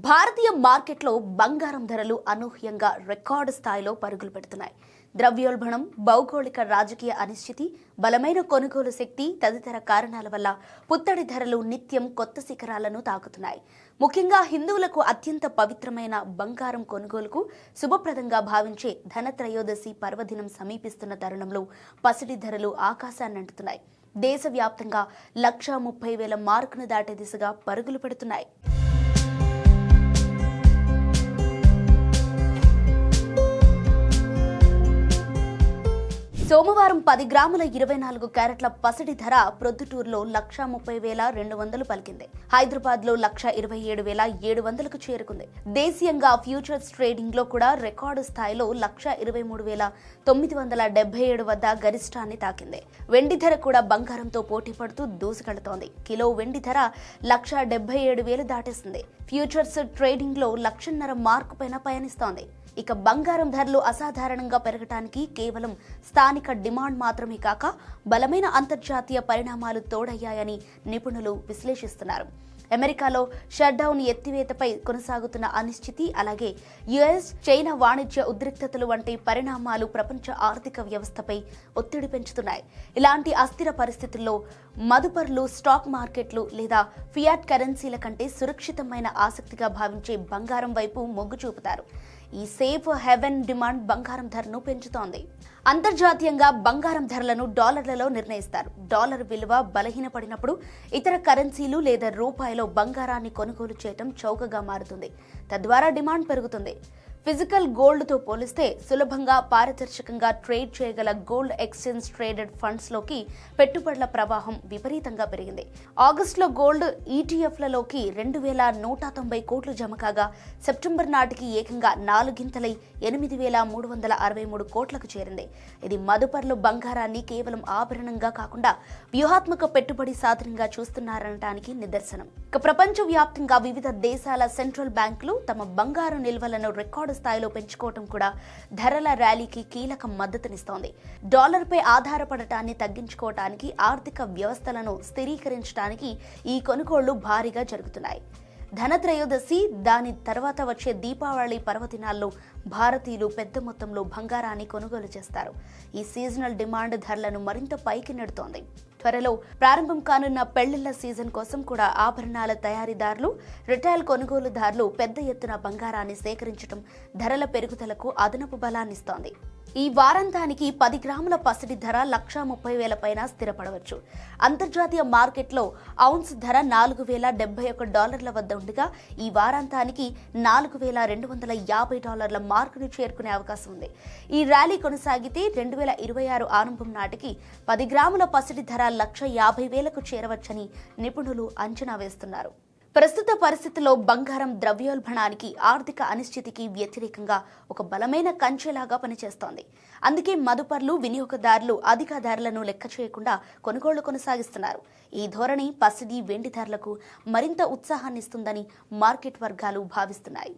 భారతీయ మార్కెట్లో బంగారం ధరలు అనూహ్యంగా రికార్డు స్థాయిలో పరుగులు పెడుతున్నాయి. ద్రవ్యోల్బణం, భౌగోళిక రాజకీయ అనిశ్చితి, బలమైన కొనుగోలు శక్తి తదితర కారణాల వల్ల పుత్తడి ధరలు నిత్యం కొత్త శిఖరాలను తాకుతున్నాయి. ముఖ్యంగా హిందువులకు అత్యంత పవిత్రమైన బంగారం కొనుగోలుకు శుభప్రదంగా భావించే ధనత్రయోదశి పర్వదినం సమీపిస్తున్న తరుణంలో పసిడి ధరలు ఆకాశాన్నంటుతున్నాయి. దేశవ్యాప్తంగా 1,30,000 మార్కును దాటే దిశగా పరుగులు పెడుతున్నాయి. సోమవారం 10 గ్రాముల 24 క్యారెట్ల పసిడి ధర ప్రొద్దుటూరులో 1,30,200 పలికింది. హైదరాబాద్ లో 1,27,700కు చేరుకుంది. దేశీయంగా ఫ్యూచర్స్ ట్రేడింగ్ లో కూడా రికార్డు స్థాయిలో 1,23,977 వద్ద గరిష్టాన్ని తాకింది. వెండి ధర కూడా బంగారంతో పోటీ పడుతూ దూసుకెళ్తోంది. కిలో వెండి ధర 1,77,000 దాటేసింది. ఫ్యూచర్స్ ట్రేడింగ్ లో 1,00,000 మార్కు పైన పయనిస్తోంది. ఇక బంగారం ధరలు అసాధారణంగా పెరగటానికి కేవలం స్థానిక డిమాండ్ మాత్రమే కాక బలమైన అంతర్జాతీయ పరిణామాలు తోడయ్యాయని నిపుణులు విశ్లేషిస్తున్నారు. అమెరికాలో షట్డౌన్ ఎత్తివేతపై కొనసాగుతున్న అనిశ్చితి, అలాగే యుఎస్ చైనా వాణిజ్య ఉద్రిక్తతలు వంటి పరిణామాలు ప్రపంచ ఆర్థిక వ్యవస్థపై ఒత్తిడి పెంచుతున్నాయి. ఇలాంటి అస్థిర పరిస్థితుల్లో మదుపర్లు స్టాక్ మార్కెట్లు లేదా ఫియాట్ కరెన్సీల కంటే సురక్షితమైన ఆసక్తిగా భావించే బంగారం వైపు మొగ్గు చూపుతారు. ఈ సేఫ్ హెవెన్ డిమాండ్ బంగారం ధరను పెంచుతోంది. అంతర్జాతీయంగా బంగారం ధరలను డాలర్లలో నిర్ణయిస్తారు. డాలర్ విలువ బలహీనపడినప్పుడు ఇతర కరెన్సీలు లేదా రూపాయిలో బంగారాన్ని కొనుగోలు చేయటం చౌకగా మారుతుంది. తద్వారా డిమాండ్ పెరుగుతుంది. ఫిజికల్ గోల్డ్తో పోలిస్తే సులభంగా పారదర్శకంగా ట్రేడ్ చేయగల గోల్డ్ ఎక్స్చేంజ్ ట్రేడెడ్ ఫండ్స్ లోకి పెట్టుబడుల ప్రవాహం విపరీతంగా పెరిగింది. ఆగస్టులో గోల్డ్ ఈటీఎఫ్లలోకి 2,190 కోట్లు జమ కాగా సెప్టెంబర్ నాటికి ఏకంగా 4గింతలై 8,363 కోట్లకు చేరింది. ఇది మదుపర్లు బంగారాన్ని కేవలం ఆభరణంగా కాకుండా వ్యూహాత్మక పెట్టుబడి సాధనంగా చూస్తున్నారనటానికి నిదర్శనం. ఇక ప్రపంచవ్యాప్తంగా వివిధ దేశాల సెంట్రల్ బ్యాంకులు తమ బంగారు నిల్వలను రికార్డు స్థాయిలో పెంచుకోవటం కూడా ధరల ర్యాలీకి కీలక మద్దతునిస్తోంది. డాలర్పై ఆధారపడటాన్ని తగ్గించుకోవటానికి, ఆర్థిక వ్యవస్థలను స్థిరీకరించడానికి ఈ కొనుగోళ్లు భారీగా జరుగుతున్నాయి. ధనత్రయోదశి, దాని తర్వాత వచ్చే దీపావళి పర్వదినాల్లో భారతీయులు పెద్ద మొత్తంలో బంగారాన్ని కొనుగోలు చేస్తారు. ఈ సీజనల్ డిమాండ్ ధరలను మరింత పైకి నెడుతోంది. త్వరలో ప్రారంభం కానున్న పెళ్లిళ్ల సీజన్ కోసం కూడా ఆభరణాల తయారీదారులు, రిటైల్ కొనుగోలుదారులు పెద్ద ఎత్తున బంగారాన్ని సేకరించడం ధరల పెరుగుదలకు అదనపు బలాన్నిస్తోంది. ఈ వారాంతానికి 10 గ్రాముల పసిడి ధర 1,30,000 పైన స్థిరపడవచ్చు. అంతర్జాతీయ మార్కెట్లో ఔన్స్ ధర $4,071 వద్ద ఉండగా ఈ వారాంతానికి $4,250 మార్కును చేరుకునే అవకాశం ఉంది. ఈ ర్యాలీ కొనసాగితే 2026 ఆరంభం నాటికి 10 గ్రాముల పసిడి ధర 1,50,000కు చేరవచ్చని నిపుణులు అంచనా వేస్తున్నారు. ప్రస్తుత పరిస్థితుల్లో బంగారం ద్రవ్యోల్బణానికి, ఆర్థిక అనిశ్చితికి వ్యతిరేకంగా ఒక బలమైన కంచెలాగా పనిచేస్తోంది. అందుకే మదుపర్లు, వినియోగదారులు అధిక ధరలను లెక్క చేయకుండా కొనుగోళ్లు కొనసాగిస్తున్నారు. ఈ ధోరణి పసిడి, వెండి ధరలకు మరింత ఉత్సాహాన్నిస్తుందని మార్కెట్ వర్గాలు భావిస్తున్నాయి.